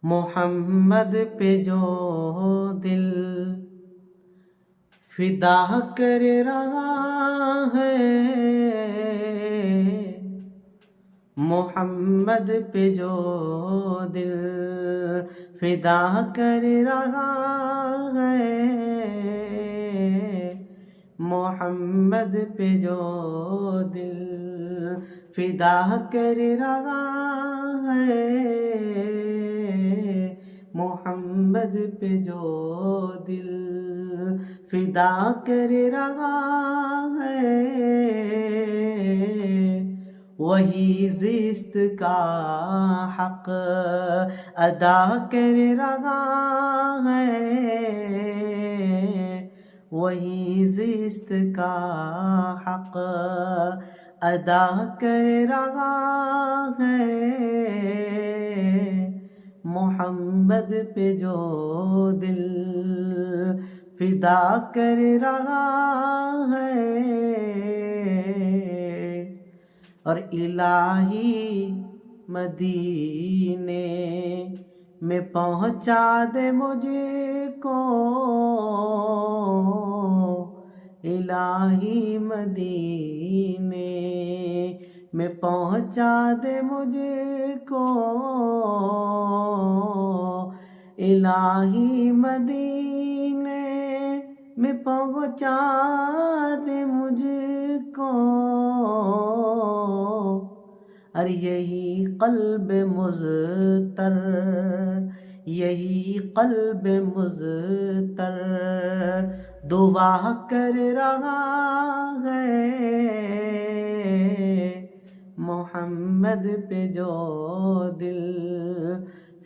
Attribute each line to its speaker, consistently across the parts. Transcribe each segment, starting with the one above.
Speaker 1: محمد پہ جو دل فدا کر رہا ہے، محمد پہ جو دل فدا کر رہا ہے، محمد پہ جو دل فدا کر رہا ہے، محمد پہ جو دل فدا کر رہا ہے، وہی زیست کا حق ادا کر رہا ہے، وہی زیست کا حق ادا کر رہا ہے، محمد پہ جو دل فدا کر رہا ہے، اور الہی مدینے میں پہنچا دے مجھ کو، الہی مدینے میں پہنچا دے مجھ کو، الہی مدینے میں پہنچا دے مجھ کو، اور یہی قلب مضطر، یہی قلب مضطر دعا کر رہا ہے، محمد پہ جو دل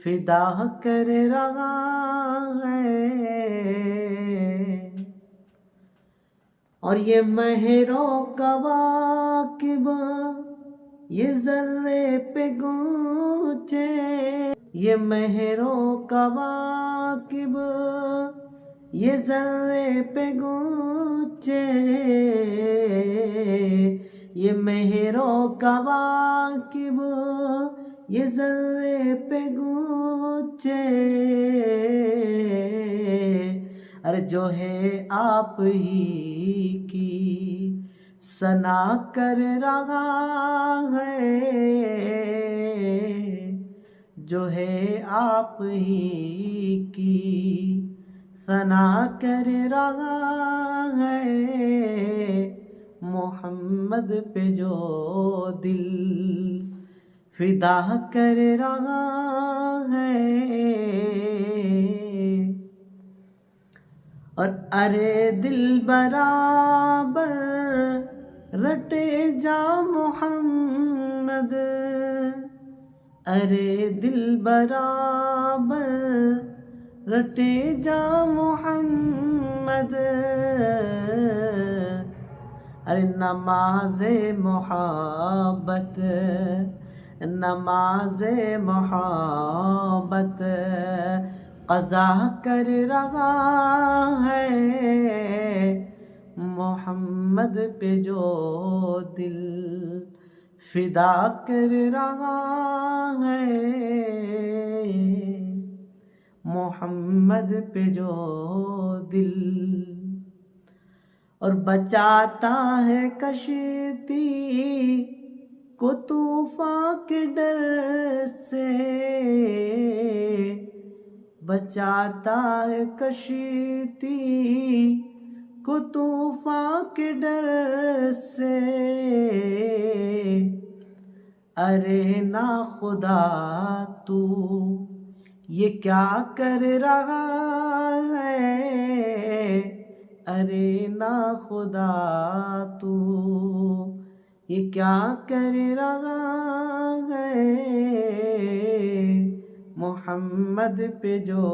Speaker 1: فدا کر رہا ہے، اور یہ مہر و کواکب یہ ذرے پہ گونچے، یہ مہر و کواکب یہ ذرے پہ گونچے، یہ مہر و کواکب یہ ذرے پہ گونچے، اور جو ہے آپ ہی کی ثنا کر رہا ہے، جو ہے آپ ہی کی ثنا کر رہا ہے، محمد پہ جو دل فدا کر رہا ہے، اور ارے دل برابر رٹے جا محمد، ارے دل برابر رٹے جا محمد، ارے نماز محبت، نماز محبت قضا کر رہا ہے، محمد پہ جو دل فدا کر رہا ہے، محمد پہ جو دل، اور بچاتا ہے کشتی کو طوفان کے ڈر سے، بچاتا ہے کشتی کو طوفان کے ڈر سے، ارے نا خدا تو یہ کیا کر رہا ہے، ارے نا خدا تو یہ کیا کر رہا ہے، محمد پہ جو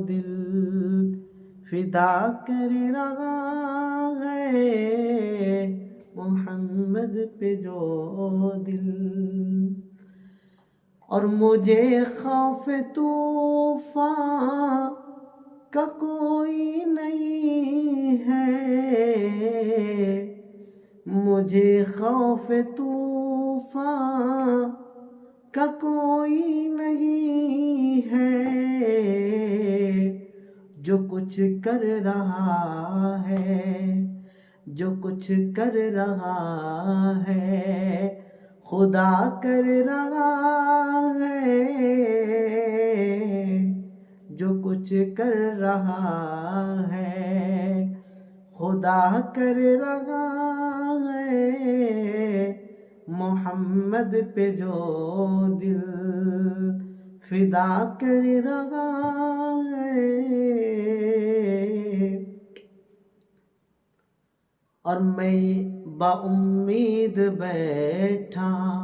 Speaker 1: دل فدا کر رہا ہے، محمد پہ جو دل، اور مجھے خوف طوفان کا کوئی نہیں ہے، مجھے خوف طوفان کا کوئی نہیں ہے جو کچھ کر رہا ہے، جو کچھ کر رہا ہے خدا کر رہا ہے، جو کچھ کر رہا ہے خدا کر رہا ہے، محمد پہ جو دل فدا کر رہا ہے۔ اور میں با امید بیٹھا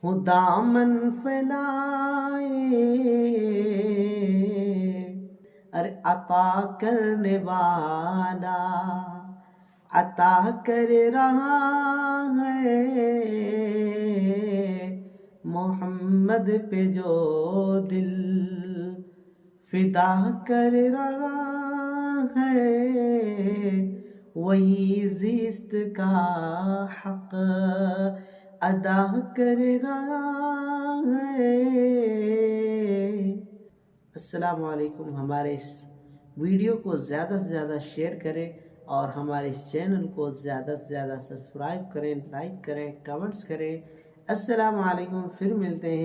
Speaker 1: ہوں دامن پھیلائے، ارے عطا کرنے والا عطا کر رہا ہے، محمد پہ جو دل فدا کر رہا ہے، وہی زیست کا حق ادا کر رہا ہے۔ السلام علیکم۔ ہمارے اس ویڈیو کو زیادہ سے زیادہ شیئر کریں اور ہمارے اس چینل کو زیادہ سے زیادہ سبسکرائب کریں، لائک کریں، کمنٹس کریں۔ السلام علیکم، پھر ملتے ہیں۔